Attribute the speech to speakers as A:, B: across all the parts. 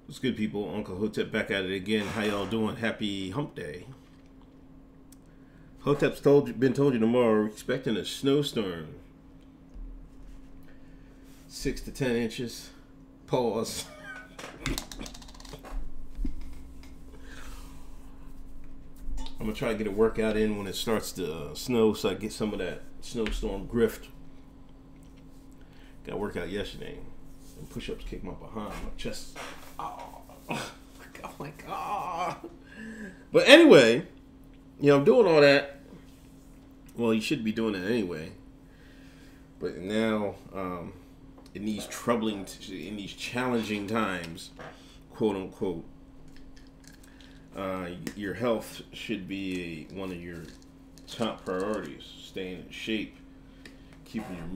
A: What's good, people? Uncle Hotep back at it again. How y'all doing? Happy Hump Day. Hotep's been told you tomorrow. We're expecting a snowstorm. 6 to 10 inches. Pause. I'm gonna try to get a workout in when it starts to snow, so I get some of that snowstorm grift. Got a workout yesterday. And push-ups kick my behind, my chest. Oh my god. But anyway, I'm doing all that. Well, you should be doing it anyway. But now, in these challenging times, quote unquote, your health should be one of your top priorities. Staying in shape, keeping your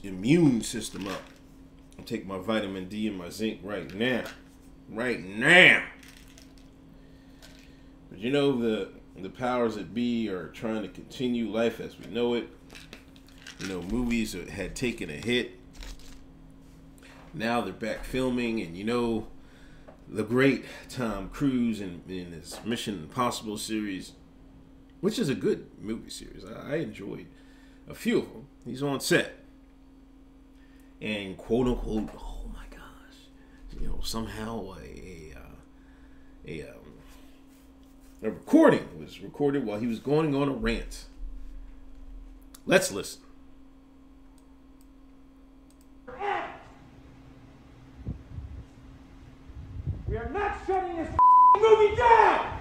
A: immune system up. I'm taking my vitamin D and my zinc right now. But the powers that be are trying to continue life as we know it. Movies had taken a hit. Now they're back filming, and the great Tom Cruise in his Mission Impossible series, which is a good movie series. I enjoyed a few of them. He's on set. And quote unquote, oh my gosh, somehow a recording was recorded while he was going on a rant. Let's listen.
B: We are not shutting this movie down!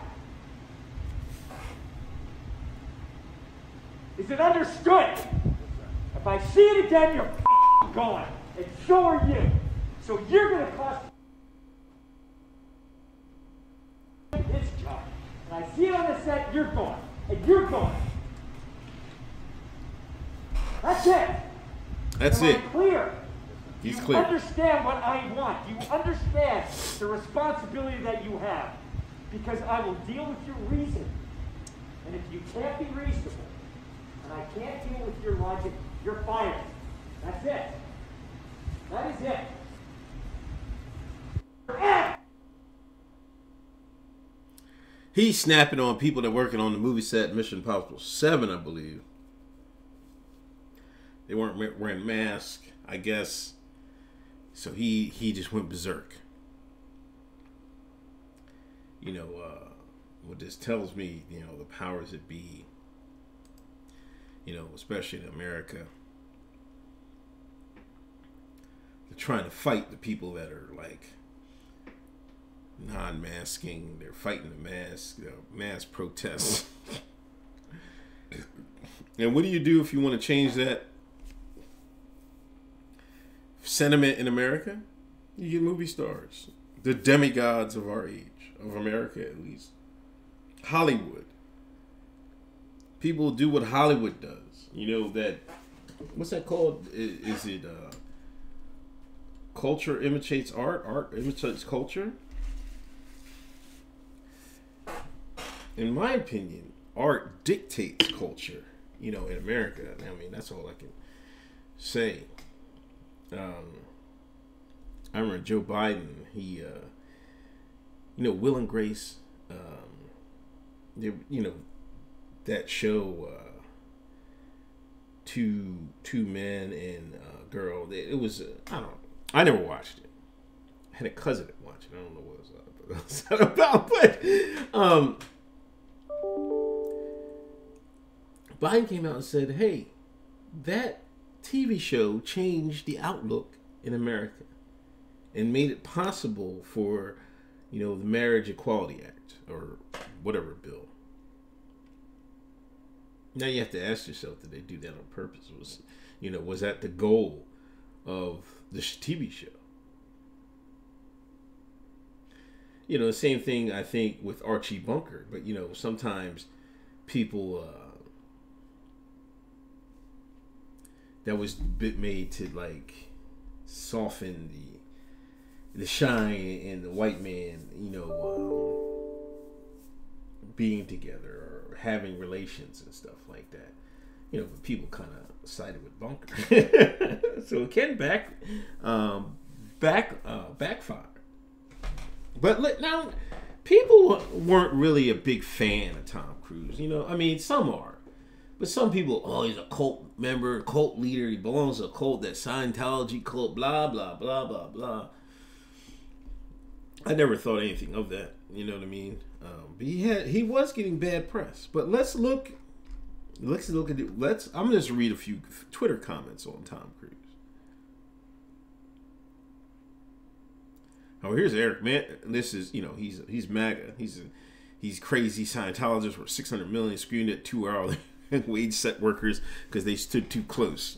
B: Is it understood? If I see it again, you're gone. And so are you. So you're going to cost his job. And I see it on the set, you're gone. And you're gone. That's it.
A: That's
B: Am
A: it.
B: I clear?
A: He's
B: you
A: clear.
B: Understand what I want. You understand the responsibility that you have. Because I will deal with your reason. And if you can't be reasonable, and I can't deal with your logic, you're fired. That's it. That is it.
A: He's snapping on people that are working on the movie set Mission Impossible 7, I believe. They weren't wearing masks, I guess. So he just went berserk. What this tells me, the powers that be, especially in America, they're trying to fight the people that are like non-masking. They're fighting the mass protests. And what do you do if you want to change that sentiment in America? You get movie stars, the demigods of our age, of America at least. Hollywood. People do what Hollywood does. That, what's that called? Is it culture imitates art? Art imitates culture? In my opinion, art dictates culture, in America. I mean, that's all I can say. I remember Joe Biden, he, Will and Grace, that show, two men and a girl. It was, I never watched it. I had a cousin that watched it. I don't know what it was about, but Biden came out and said, hey, that TV show changed the outlook in America and made it possible for, the Marriage Equality Act or whatever bill. Now you have to ask yourself, did they do that on purpose? Was that the goal of this TV show? The same thing I think with Archie Bunker, but sometimes people that was made to like soften the shine and the white man, being together or having relations and stuff like that. But people kind of sided with Bunker, so it can backfire. But now, people weren't really a big fan of Tom Cruise. You know, I mean, some are. But some people, oh, he's a cult member, cult leader. He belongs to a cult, that Scientology cult, blah, blah, blah, blah, blah. I never thought anything of that. You know what I mean? But he was getting bad press. But let's look at it. I'm going to just read a few Twitter comments on Tom Cruise. Oh, here's Eric. Man, this is, you know, he's MAGA. He's crazy Scientologist worth $600 million screwing at 2-hour wage set workers because they stood too close.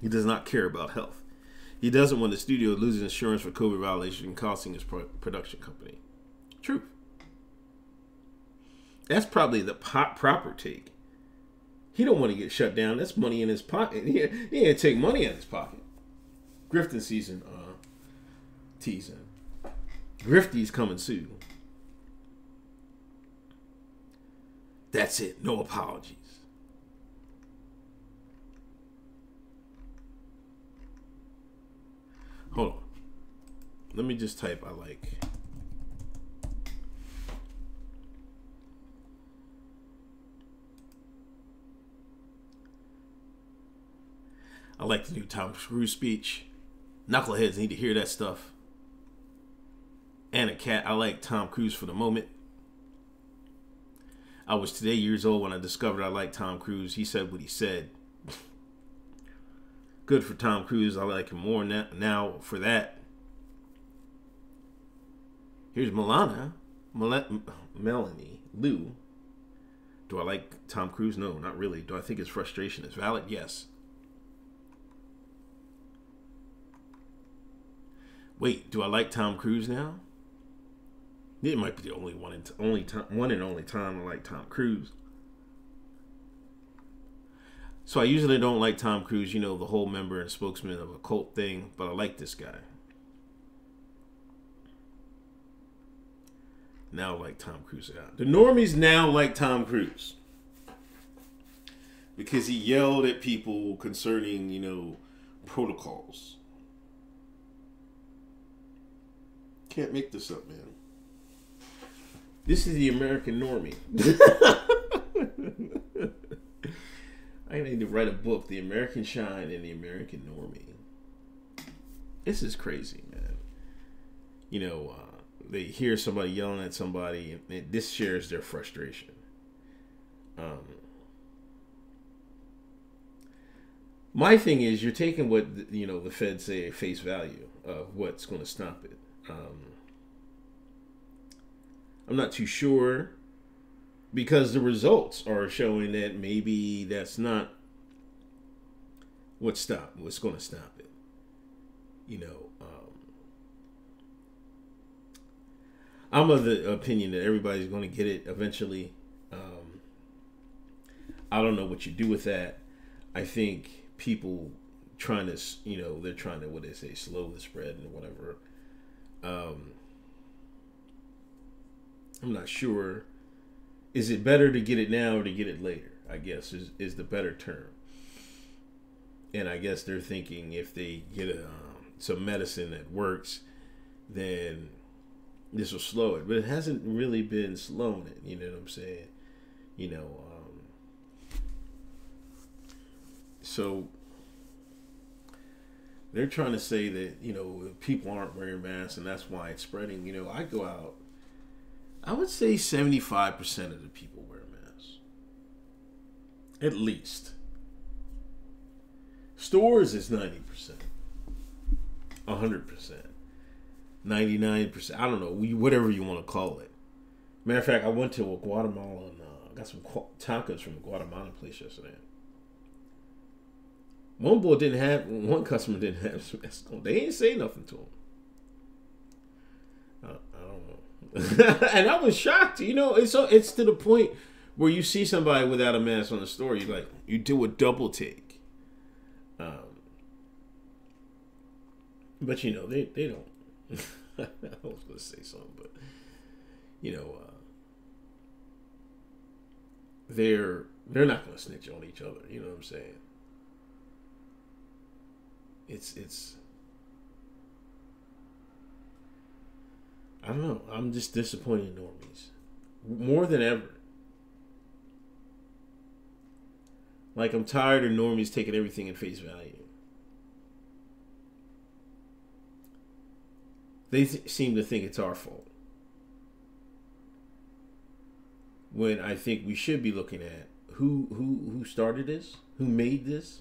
A: He does not care about health. He doesn't want the studio losing insurance for COVID violation and costing his production company. Truth. That's probably the proper take. He don't want to get shut down. That's money in his pocket. He ain't take money out of his pocket. Grifting season, teasing. Grifty's coming soon. That's it. No apologies. Hold on. Let me just type I like. I like the new Tom Cruise speech. Knuckleheads need to hear that stuff. And a cat. I like Tom Cruise for the moment. I was today years old when I discovered I liked Tom Cruise. He said what he said. Good for Tom Cruise. I like him more now for that. Here's Melanie Lou. Do I like Tom Cruise? No, not really. Do I think his frustration is valid? Yes. Wait, do I like Tom Cruise now? It might be the one and only time I like Tom Cruise. So I usually don't like Tom Cruise, you know, the whole member and spokesman of a cult thing, but I like this guy. Now I like Tom Cruise out. The Normies now like Tom Cruise. Because he yelled at people concerning, you know, protocols. Can't make this up, man. This is the American Normie. I need to write a book, The American Shine and the American Normie. This is crazy, man. You know, they hear somebody yelling at somebody, and this shares their frustration. My thing is, you're taking what, you know, the feds say at face value of what's going to stop it. I'm not too sure, because the results are showing that maybe that's not what's going to stop it. You know, I'm of the opinion that everybody's going to get it eventually. I don't know what you do with that. I think people trying to, you know, they're trying to, what they say, slow the spread and whatever. I'm not sure. Is it better to get it now or to get it later? I guess is the better term. And I guess they're thinking if they get some medicine that works, then this will slow it. But it hasn't really been slowing it. You know what I'm saying? You know. So they're trying to say that, you know, people aren't wearing masks and that's why it's spreading. You know, I go out. I would say 75% of the people wear masks. At least. Stores is 90%. 100%. 99%. I don't know. Whatever you want to call it. Matter of fact, I went to a Guatemalan, got some tacos from a Guatemalan place yesterday. One customer didn't have some masks on. They ain't say nothing to him. I don't know. And I was shocked. You know, it's to the point where you see somebody without a mask on the store, you do a double take. But you know, they don't. I was going to say something, but you know, they're not going to snitch on each other. You know what I'm saying? I don't know. I'm just disappointed in normies. More than ever. Like, I'm tired of normies taking everything at face value. They seem to think it's our fault. When I think we should be looking at who started this? Who made this?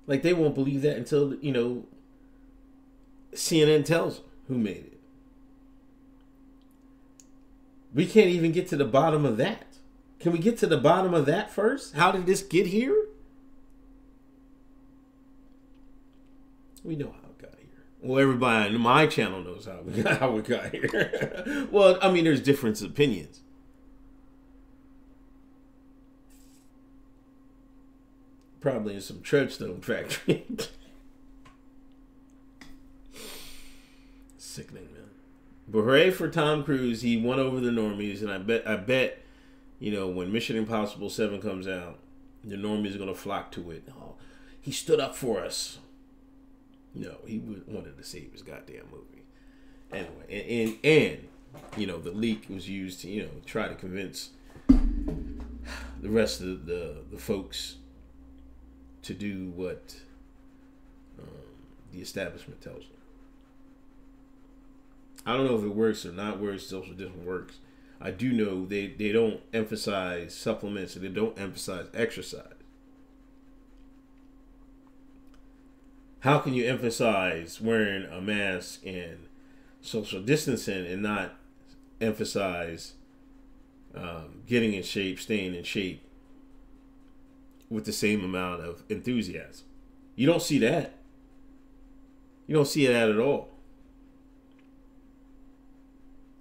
A: Like, they won't believe that until, you know, CNN tells them who made it. We can't even get to the bottom of that. Can we get to the bottom of that first? How did this get here? We know how it got here. Well, everybody on my channel knows how it got here. Well, I mean, there's different opinions. Probably in some treadstone factory. Sickening, man. But hooray for Tom Cruise. He won over the normies, and I bet, you know, when Mission Impossible 7 comes out, the normies are gonna flock to it. Oh, he stood up for us. No, he wanted to save his goddamn movie. Anyway, and you know, the leak was used to, you know, try to convince the rest of the folks to do what the establishment tells them. I don't know if it works or not works. Social distancing works. I do know they don't emphasize supplements and they don't emphasize exercise. How can you emphasize wearing a mask and social distancing and not emphasize getting in shape, staying in shape with the same amount of enthusiasm? You don't see that. You don't see that at all.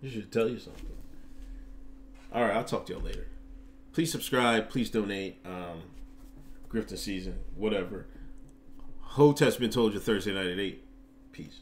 A: This should tell you something. All right, I'll talk to y'all later. Please subscribe. Please donate. Grifting season, whatever. Hoteps been told you Thursday night at 8. Peace.